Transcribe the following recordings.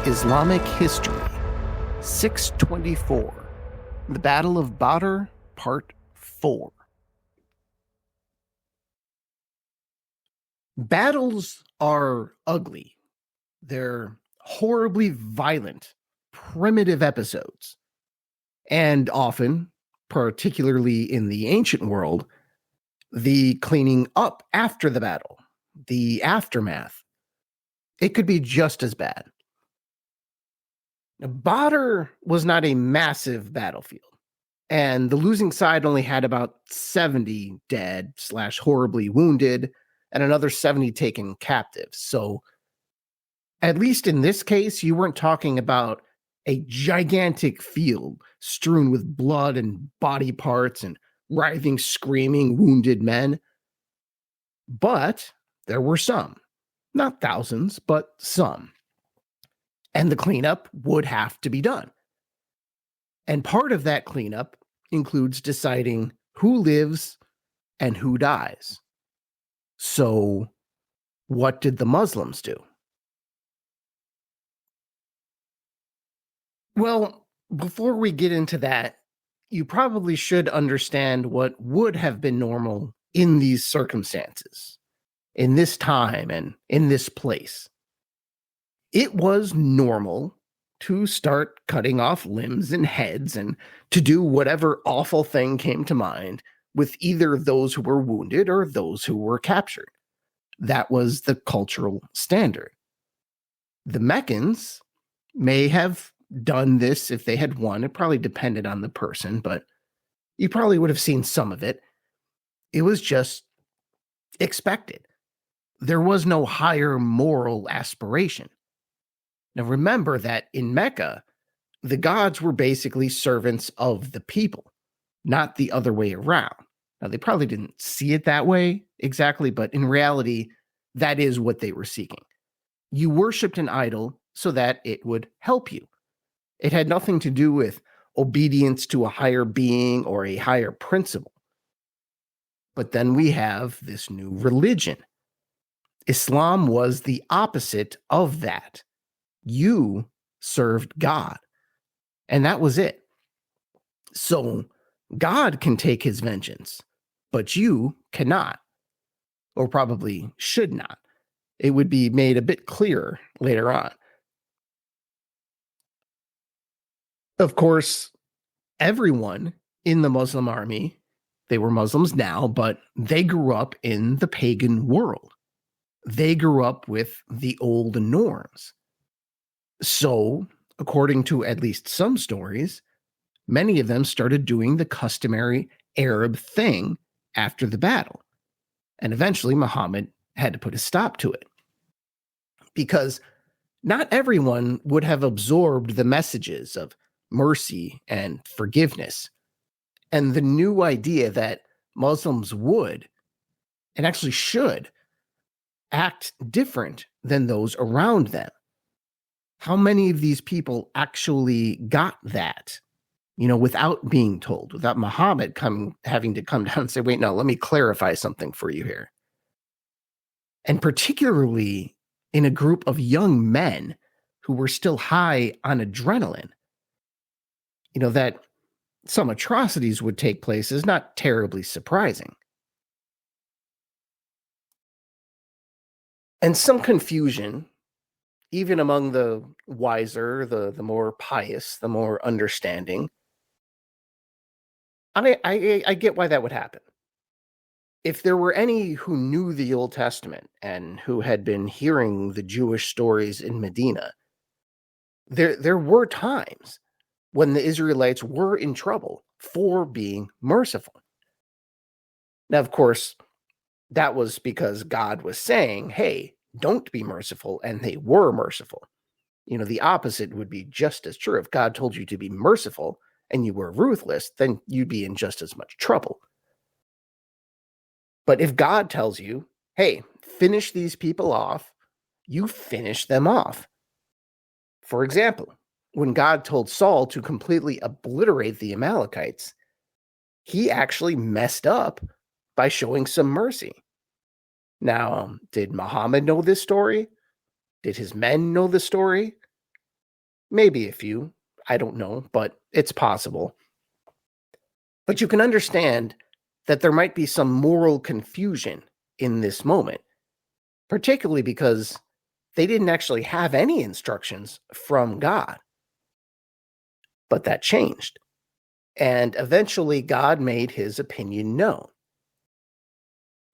Islamic History, 624, the Battle of Badr, Part 4. Battles are ugly. They're horribly violent, primitive episodes. And often, particularly in the ancient world, the cleaning up after the battle, the aftermath, it could be just as bad. Now, Badr was not a massive battlefield, and the losing side only had about 70 dead / horribly wounded and another 70 taken captives. So at least in this case, you weren't talking about a gigantic field strewn with blood and body parts and writhing, screaming, wounded men. But there were some, not thousands, but some. And the cleanup would have to be done. And part of that cleanup includes deciding who lives and who dies. So, what did the Muslims do? Well, before we get into that, you probably should understand what would have been normal in these circumstances, in this time and in this place. It was normal to start cutting off limbs and heads and to do whatever awful thing came to mind with either those who were wounded or those who were captured. That was the cultural standard. The Meccans may have done this if they had won. It probably depended on the person, but you probably would have seen some of it. It was just expected. There was no higher moral aspiration. Now remember that in Mecca, the gods were basically servants of the people, not the other way around. Now they probably didn't see it that way exactly, but in reality, that is what they were seeking. You worshipped an idol so that it would help you. It had nothing to do with obedience to a higher being or a higher principle. But then we have this new religion. Islam was the opposite of that. You served God, and that was it. So God can take his vengeance, but you cannot, or probably should not. It would be made a bit clearer later on. Of course, everyone in the Muslim army, they were Muslims now, but they grew up in the pagan world. They grew up with the old norms. So, according to at least some stories, many of them started doing the customary Arab thing after the battle. And eventually Muhammad had to put a stop to it. Because not everyone would have absorbed the messages of mercy and forgiveness, and the new idea that Muslims would, and actually should, act different than those around them. How many of these people actually got that, without being told, without Muhammad having to come down and say, wait, no, let me clarify something for you here. And particularly in a group of young men who were still high on adrenaline, that some atrocities would take place is not terribly surprising. And some confusion, even among the wiser, the more pious, the more understanding. I get why that would happen. If there were any who knew the Old Testament and who had been hearing the Jewish stories in Medina, there were times when the Israelites were in trouble for being merciful. Now, of course, that was because God was saying, hey, don't be merciful, and they were merciful. The opposite would be just as true. If God told you to be merciful and you were ruthless, then you'd be in just as much trouble. But if God tells you, hey, finish these people off, you finish them off. For example, when God told Saul to completely obliterate the Amalekites, he actually messed up by showing some mercy. Now, did Muhammad know this story? Did his men know the story? maybe a few. I don't know, but it's possible. But you can understand that there might be some moral confusion in this moment, particularly because they didn't actually have any instructions from God. But that changed. And eventually, God made his opinion known.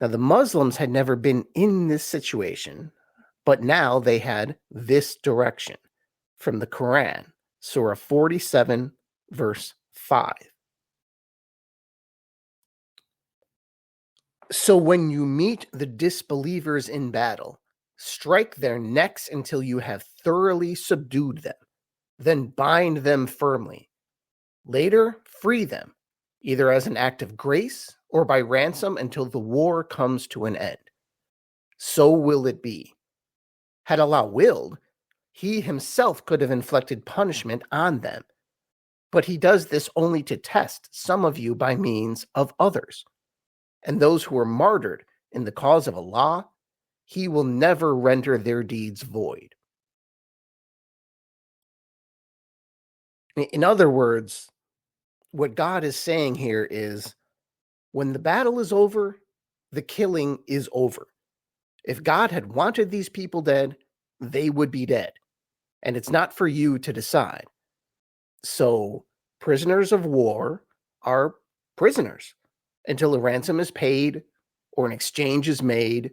Now, the Muslims had never been in this situation, but now they had this direction from the Quran, Surah 47, verse 5. So when you meet the disbelievers in battle, strike their necks until you have thoroughly subdued them, then bind them firmly. Later, free them, either as an act of grace or by ransom until the war comes to an end. So will it be. Had Allah willed, he himself could have inflicted punishment on them. But he does this only to test some of you by means of others. And those who are martyred in the cause of Allah, he will never render their deeds void. In other words, what God is saying here is, when the battle is over, the killing is over. If God had wanted these people dead, they would be dead. And it's not for you to decide. So prisoners of war are prisoners until a ransom is paid or an exchange is made,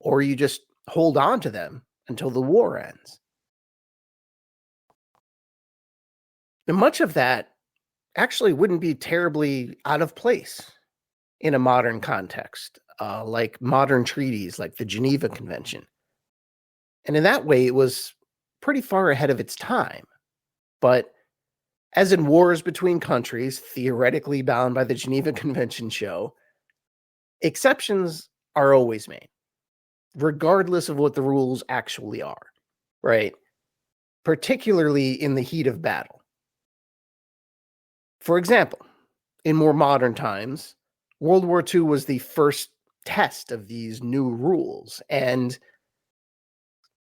or you just hold on to them until the war ends. And much of that actually wouldn't be terribly out of place in a modern context, like modern treaties like the Geneva Convention. And in that way, it was pretty far ahead of its time. But as in wars between countries, theoretically bound by the Geneva Convention show, exceptions are always made, regardless of what the rules actually are, right? Particularly in the heat of battle. For example, in more modern times, World War II was the first test of these new rules, and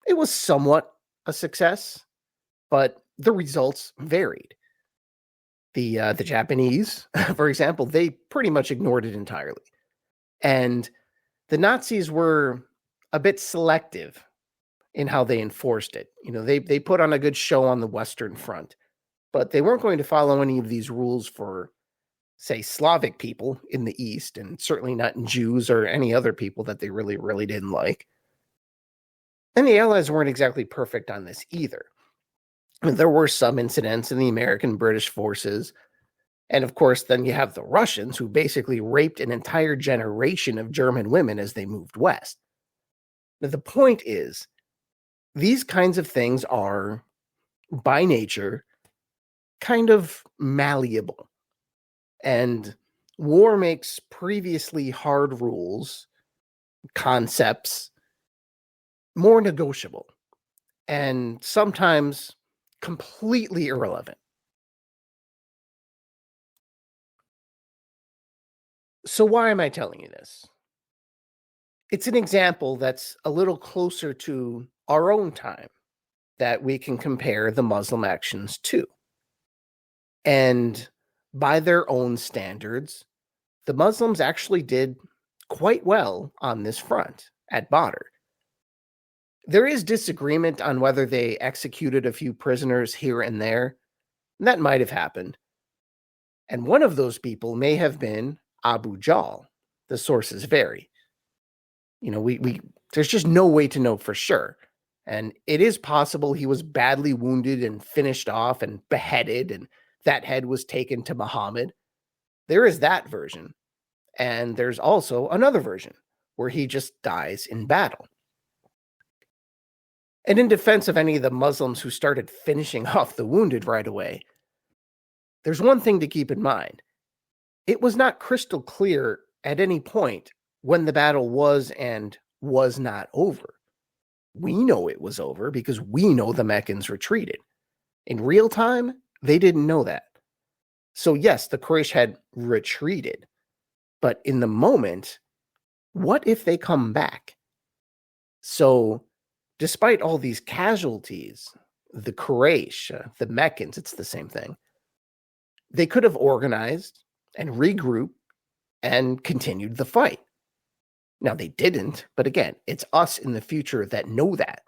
it was somewhat a success, but the results varied. The Japanese, for example, they pretty much ignored it entirely. And the Nazis were a bit selective in how they enforced it. You know, they put on a good show on the Western Front, but they weren't going to follow any of these rules for, say, Slavic people in the East, and certainly not in Jews or any other people that they really, really didn't like. And the Allies weren't exactly perfect on this either. I mean, there were some incidents in the American British forces. And of course, then you have the Russians, who basically raped an entire generation of German women as they moved west. Now, the point is, these kinds of things are, by nature, kind of malleable. And war makes previously hard rules, concepts, more negotiable, and sometimes completely irrelevant. So why am I telling you this? It's an example that's a little closer to our own time that we can compare the Muslim actions to. And by their own standards, the Muslims actually did quite well on this front at Badr. There is disagreement on whether they executed a few prisoners here and there. That might have happened. And one of those people may have been Abu Jahl. The sources vary. You know, there's just no way to know for sure. And it is possible he was badly wounded and finished off and beheaded, and that head was taken to Muhammad. There is that version. And there's also another version where he just dies in battle. And in defense of any of the Muslims who started finishing off the wounded right away, there's one thing to keep in mind. It was not crystal clear at any point when the battle was and was not over. We know it was over because we know the Meccans retreated. In real time, they didn't know that. So yes, the Quraysh had retreated. But in the moment, what if they come back? So despite all these casualties, the Quraysh, the Meccans, it's the same thing. They could have organized and regrouped and continued the fight. Now, they didn't, but again, it's us in the future that know that,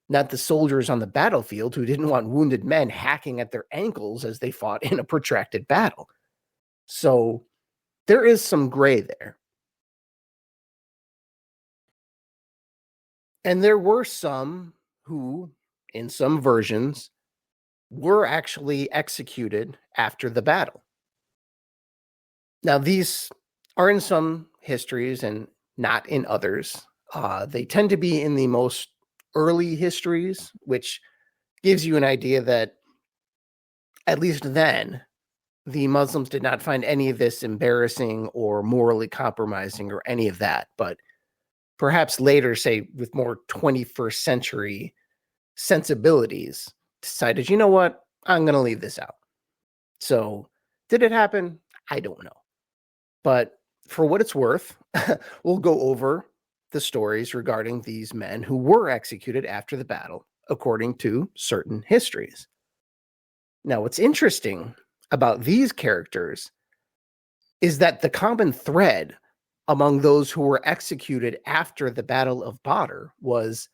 not the soldiers on the battlefield who didn't want wounded men hacking at their ankles as they fought in a protracted battle. So there is some gray there. And there were some who, in some versions, were actually executed after the battle. Now, these are in some histories and not in others. They tend to be in the most early histories, which gives you an idea that at least then, the Muslims did not find any of this embarrassing or morally compromising or any of that. But perhaps later, say with more 21st century sensibilities, decided, you know what, I'm going to leave this out. So did it happen? I don't know. But for what it's worth, we'll go over the stories regarding these men who were executed after the battle, according to certain histories. Now, what's interesting about these characters is that the common thread among those who were executed after the Battle of Badr was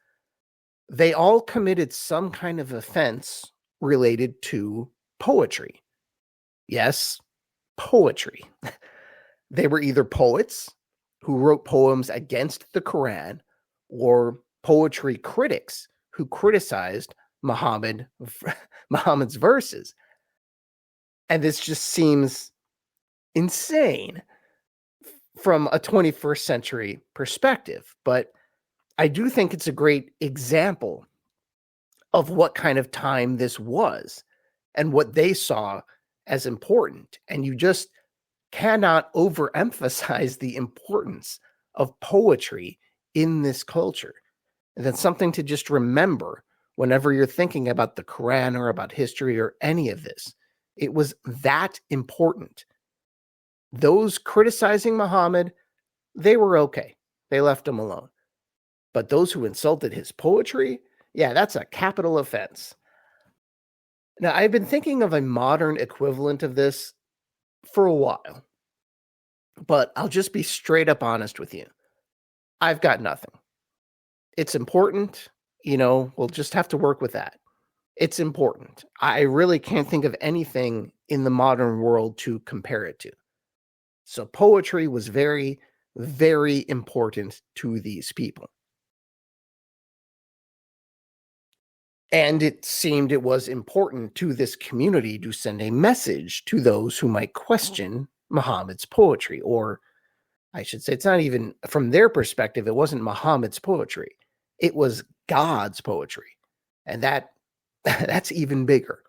they all committed some kind of offense related to poetry. Yes, poetry. They were either poets who wrote poems against the Quran or poetry critics who criticized Muhammad's verses. And this just seems insane from a 21st century perspective. But I do think it's a great example of what kind of time this was and what they saw as important. And you just cannot overemphasize the importance of poetry in this culture. And that's something to just remember whenever you're thinking about the Quran or about history or any of this. It was that important. Those criticizing Muhammad, they were okay. They left him alone. But those who insulted his poetry, yeah, that's a capital offense. Now, I've been thinking of a modern equivalent of this for a while, but I'll just be straight up honest with you. I've got nothing. It's important, we'll just have to work with that. It's important. I really can't think of anything in the modern world to compare it to. So poetry was very, very important to these people. And it seemed it was important to this community to send a message to those who might question Muhammad's poetry. Or I should say, it's not even from their perspective, it wasn't Muhammad's poetry. It was God's poetry. And that's even bigger.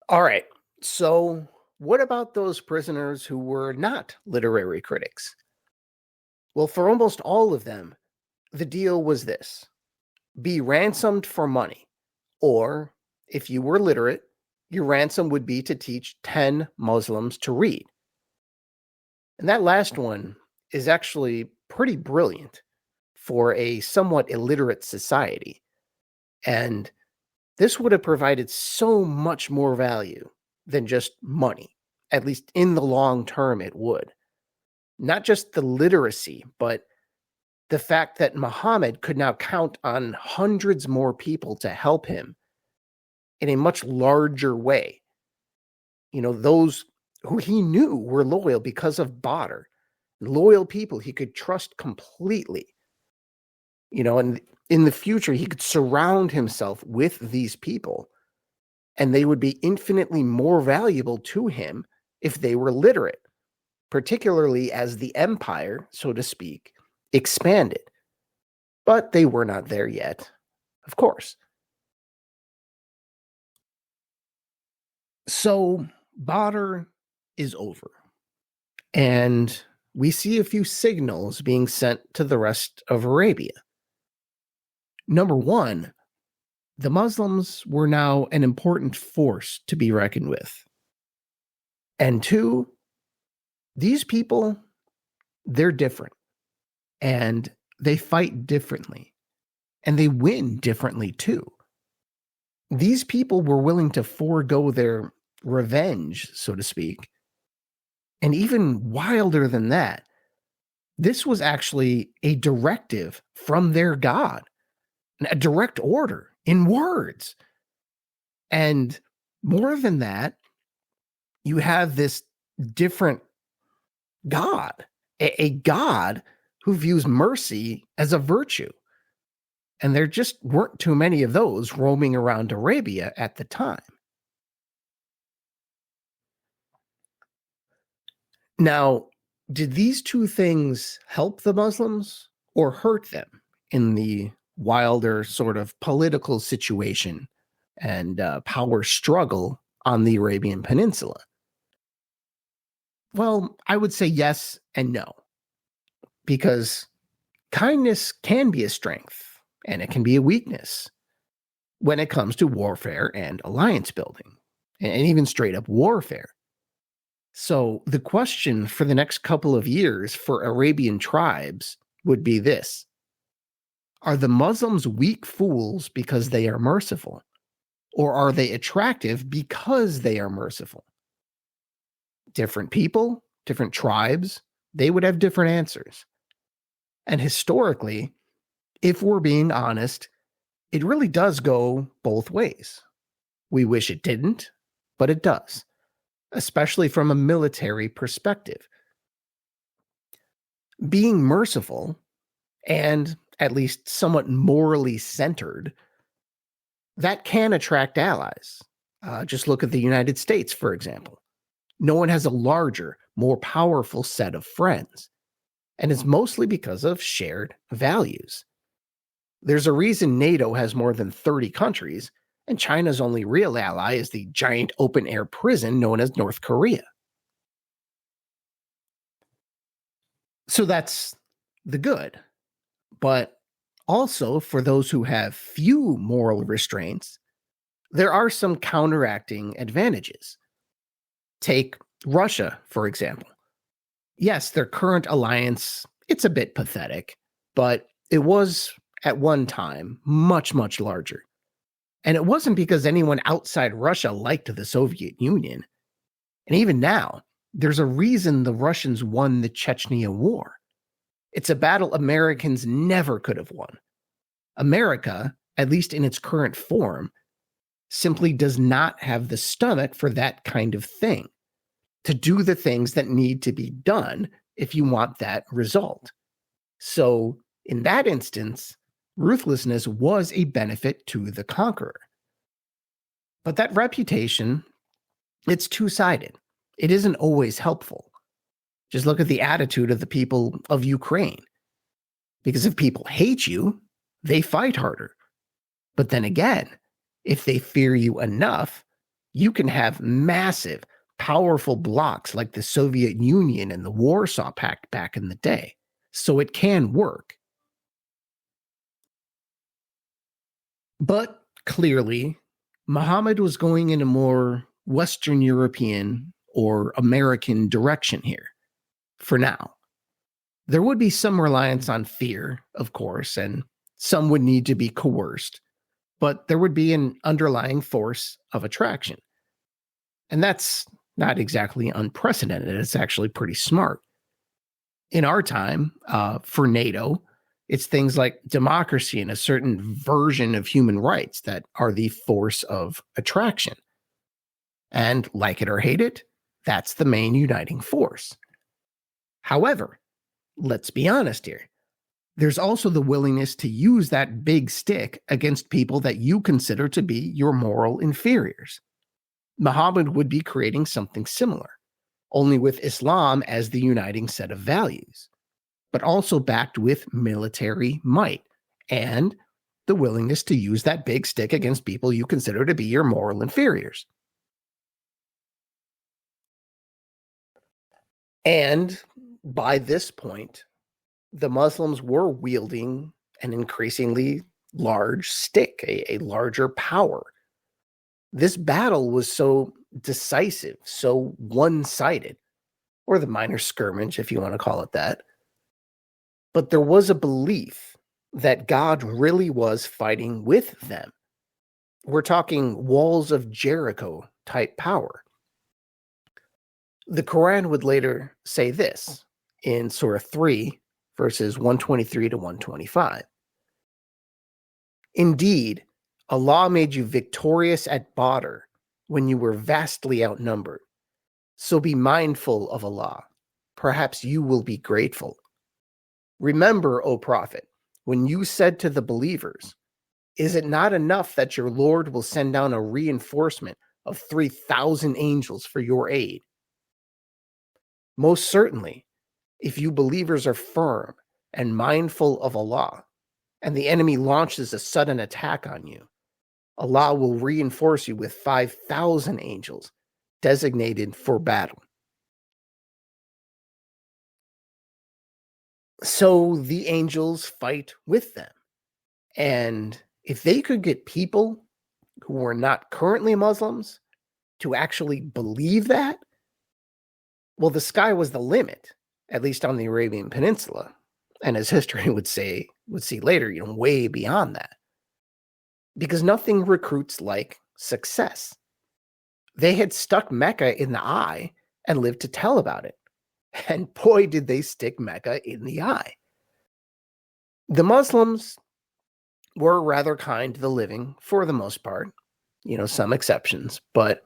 All right. So what about those prisoners who were not literary critics? Well, for almost all of them, the deal was this: be ransomed for money, or if you were literate, your ransom would be to teach 10 Muslims to read. And that last one is actually pretty brilliant for a somewhat illiterate society. And this would have provided so much more value than just money. At least in the long term, it would. Not just the literacy, but the fact that Muhammad could now count on hundreds more people to help him in a much larger way. Those who he knew were loyal because of Badr, loyal people he could trust completely. And in the future, he could surround himself with these people, and they would be infinitely more valuable to him if they were literate, particularly as the empire, so to speak, expanded. But they were not there yet, of course. So Badr is over, and we see a few signals being sent to the rest of Arabia. Number one, the Muslims were now an important force to be reckoned with. And two, these people, they're different, and they fight differently. and they win differently too. These people were willing to forego their revenge, so to speak. And even wilder than that, this was actually a directive from their God, a direct order in words. And more than that, you have this different God, a God who views mercy as a virtue. And there just weren't too many of those roaming around Arabia at the time. Now, did these two things help the Muslims or hurt them in the wilder sort of political situation and power struggle on the Arabian Peninsula? Well, I would say yes and no, because kindness can be a strength and it can be a weakness when it comes to warfare and alliance building, and even straight up warfare. So the question for the next couple of years for Arabian tribes would be this: are the Muslims weak fools because they are merciful? Or are they attractive because they are merciful? Different people, different tribes, they would have different answers. And historically, if we're being honest, it really does go both ways. We wish it didn't, but it does, especially from a military perspective. Being merciful and at least somewhat morally centered, that can attract allies. Just look at the United States, for example. No one has a larger, more powerful set of friends, and it's mostly because of shared values. There's a reason NATO has more than 30 countries, and China's only real ally is the giant open-air prison known as North Korea. So that's the good. But also, for those who have few moral restraints, there are some counteracting advantages. Take Russia, for example. Yes, their current alliance, it's a bit pathetic, but it was at one time much, much larger. And it wasn't because anyone outside Russia liked the Soviet Union. And even now, there's a reason the Russians won the Chechnya War. It's a battle Americans never could have won. America, at least in its current form, simply does not have the stomach for that kind of thing, to do the things that need to be done if you want that result. So, in that instance, ruthlessness was a benefit to the conqueror. But that reputation, it's two-sided. It isn't always helpful. Just look at the attitude of the people of Ukraine. Because if people hate you, they fight harder. But then again, if they fear you enough, you can have massive, powerful blocs like the Soviet Union and the Warsaw Pact back in the day. So it can work. But clearly, Muhammad was going in a more Western European or American direction here, for now. There would be some reliance on fear, of course, and some would need to be coerced, but there would be an underlying force of attraction. And that's not exactly unprecedented. It's actually pretty smart. In our time, for NATO, it's things like democracy and a certain version of human rights that are the force of attraction. And like it or hate it, that's the main uniting force. However, let's be honest here. There's also the willingness to use that big stick against people that you consider to be your moral inferiors. Muhammad would be creating something similar, only with Islam as the uniting set of values, but also backed with military might and the willingness to use that big stick against people you consider to be your moral inferiors. And by this point, the Muslims were wielding an increasingly large stick, a larger power. This battle was so decisive, so one-sided, or the minor skirmish, if you want to call it that. But there was a belief that God really was fighting with them. We're talking walls of Jericho type power. The Quran would later say this in Surah 3, verses 123 to 125. Indeed, Allah made you victorious at Badr when you were vastly outnumbered. So be mindful of Allah. Perhaps you will be grateful. Remember, O Prophet, when you said to the believers, is it not enough that your Lord will send down a reinforcement of 3,000 angels for your aid? Most certainly, if you believers are firm and mindful of Allah, and the enemy launches a sudden attack on you, Allah will reinforce you with 5,000 angels designated for battle. So the angels fight with them. And if they could get people who were not currently Muslims to actually believe that, well, the sky was the limit, at least on the Arabian Peninsula. And as history would see later, way beyond that. Because nothing recruits like success. They had stuck Mecca in the eye and lived to tell about it. And boy, did they stick Mecca in the eye. The Muslims were rather kind to the living for the most part, some exceptions, but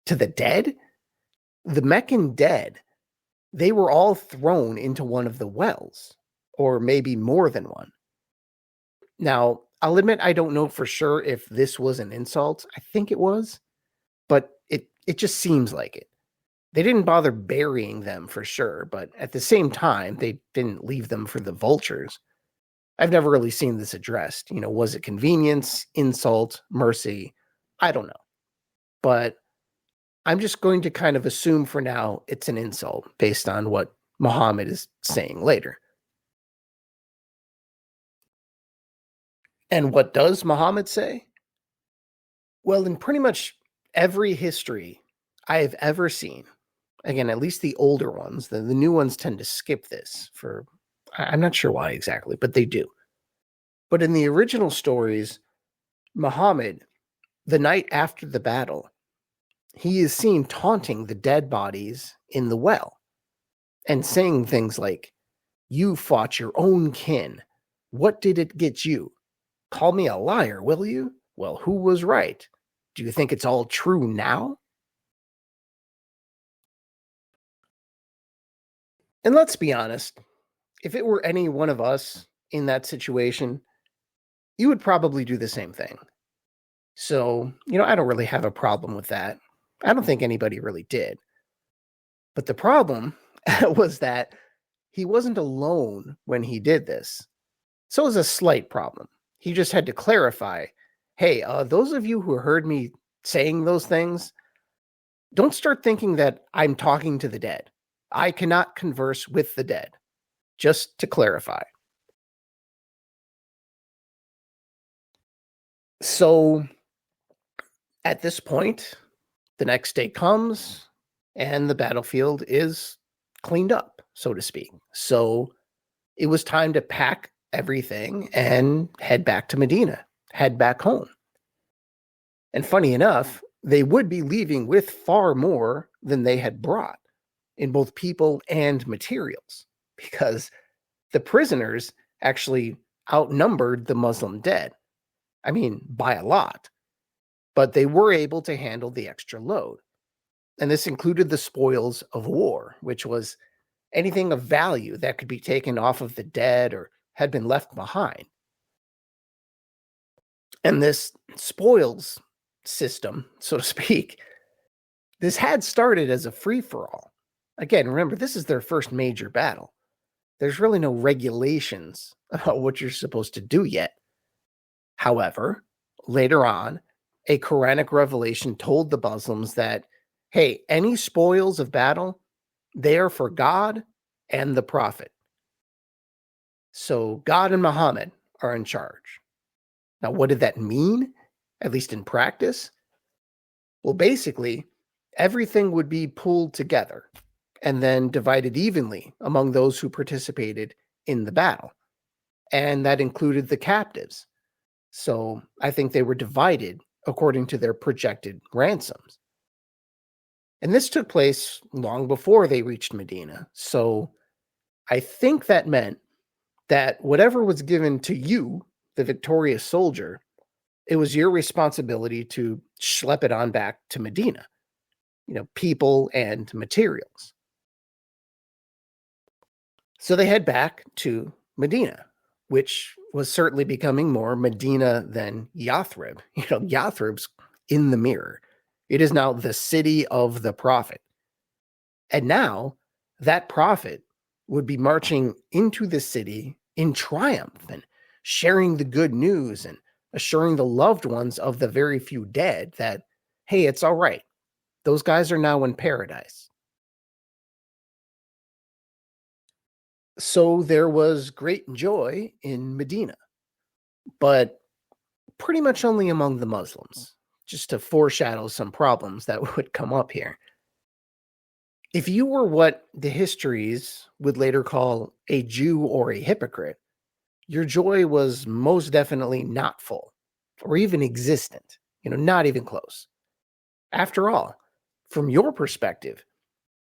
to the dead, the Meccan dead, they were all thrown into one of the wells, or maybe more than one. Now, I'll admit I don't know for sure if this was an insult. I think it was, but it just seems like it. They didn't bother burying them for sure, but at the same time, they didn't leave them for the vultures. I've never really seen this addressed. Was it convenience, insult, mercy? I don't know. But I'm just going to kind of assume for now it's an insult based on what Muhammad is saying later. And what does Muhammad say? Well, in pretty much every history I have ever seen, again, at least the older ones, the new ones tend to skip this for, I'm not sure why exactly, but they do. But in the original stories, Muhammad, the night after the battle, he is seen taunting the dead bodies in the well and saying things like, you fought your own kin. What did it get you? Call me a liar, will you? Well, who was right? Do you think it's all true now? And let's be honest, if it were any one of us in that situation, you would probably do the same thing. So, I don't really have a problem with that. I don't think anybody really did. But the problem was that he wasn't alone when he did this. So it was a slight problem. He just had to clarify, hey, those of you who heard me saying those things, don't start thinking that I'm talking to the dead. I cannot converse with the dead. Just to clarify. So at this point, the next day comes and the battlefield is cleaned up, so to speak. So it was time to pack everything and head back to Medina, head back home. And funny enough, they would be leaving with far more than they had brought in both people and materials, because the prisoners actually outnumbered the Muslim dead. I mean, by a lot. But they were able to handle the extra load. And this included the spoils of war, which was anything of value that could be taken off of the dead or had been left behind. And this spoils system, so to speak, this had started as a free-for-all. Again, remember, this is their first major battle. There's really no regulations about what you're supposed to do yet. However, later on, a Quranic revelation told the Muslims that, hey, any spoils of battle, they are for God and the Prophet. So God and Muhammad are in charge. Now, what did that mean, at least in practice? Well, basically, everything would be pulled together and then divided evenly among those who participated in the battle. and that included the captives. So I think they were divided according to their projected ransoms. And this took place long before they reached Medina. So I think that meant that whatever was given to you, the victorious soldier, it was your responsibility to schlep it on back to Medina, people and materials. So they head back to Medina, which was certainly becoming more Medina than Yathrib. Yathrib's in the mirror. It is now the city of the prophet. And now that prophet would be marching into the city in triumph and sharing the good news and assuring the loved ones of the very few dead that, hey, it's all right. Those guys are now in paradise. So there was great joy in Medina, but pretty much only among the Muslims, just to foreshadow some problems that would come up here. If you were what the histories would later call a Jew or a hypocrite, your joy was most definitely not full or even existent, not even close. After all, from your perspective,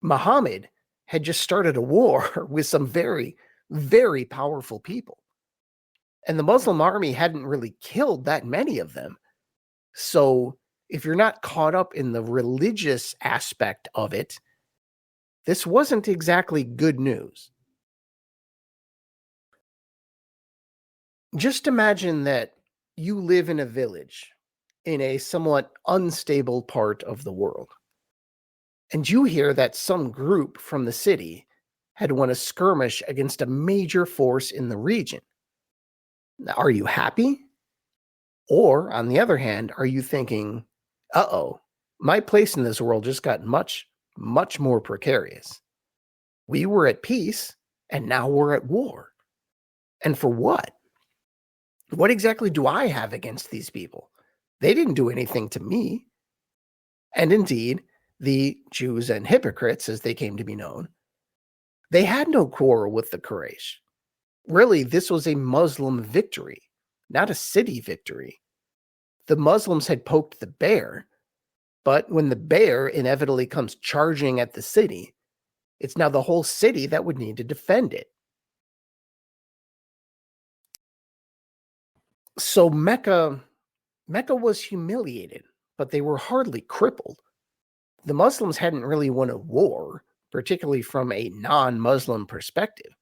Muhammad had just started a war with some very, very powerful people. And the Muslim army hadn't really killed that many of them. So if you're not caught up in the religious aspect of it, this wasn't exactly good news. Just imagine that you live in a village in a somewhat unstable part of the world, and you hear that some group from the city had won a skirmish against a major force in the region. Now, are you happy? Or, on the other hand, are you thinking, uh-oh, my place in this world just got much, much more precarious. We were at peace, and now we're at war. And for what? What exactly do I have against these people? They didn't do anything to me. And indeed, the Jews and hypocrites, as they came to be known, they had no quarrel with the Quraysh. Really, this was a Muslim victory, not a city victory. The Muslims had poked the bear, but when the bear inevitably comes charging at the city, it's now the whole city that would need to defend it. So Mecca was humiliated, but they were hardly crippled. The Muslims hadn't really won a war, particularly from a non-Muslim perspective.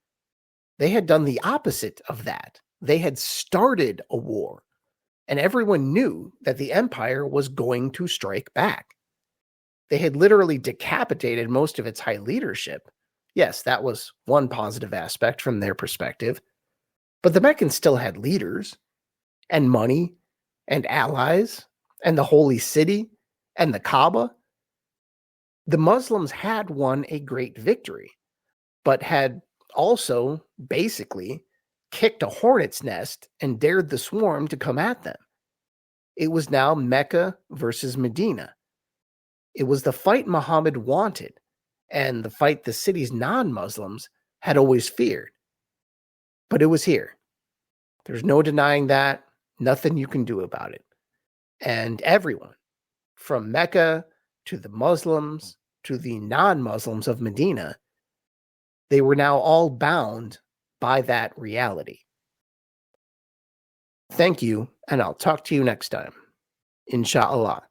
They had done the opposite of that. They had started a war, and everyone knew that the empire was going to strike back. They had literally decapitated most of its high leadership. Yes, that was one positive aspect from their perspective, but the Meccans still had leaders and money and allies and the holy city and the Kaaba. The Muslims had won a great victory, but had also basically kicked a hornet's nest and dared the swarm to come at them. It was now Mecca versus Medina. It was the fight Muhammad wanted and the fight the city's non-Muslims had always feared. But it was here. There's no denying that. Nothing you can do about it. And everyone, from Mecca to the Muslims to the non-Muslims of Medina, they were now all bound by that reality. Thank you, and I'll talk to you next time. Inshallah.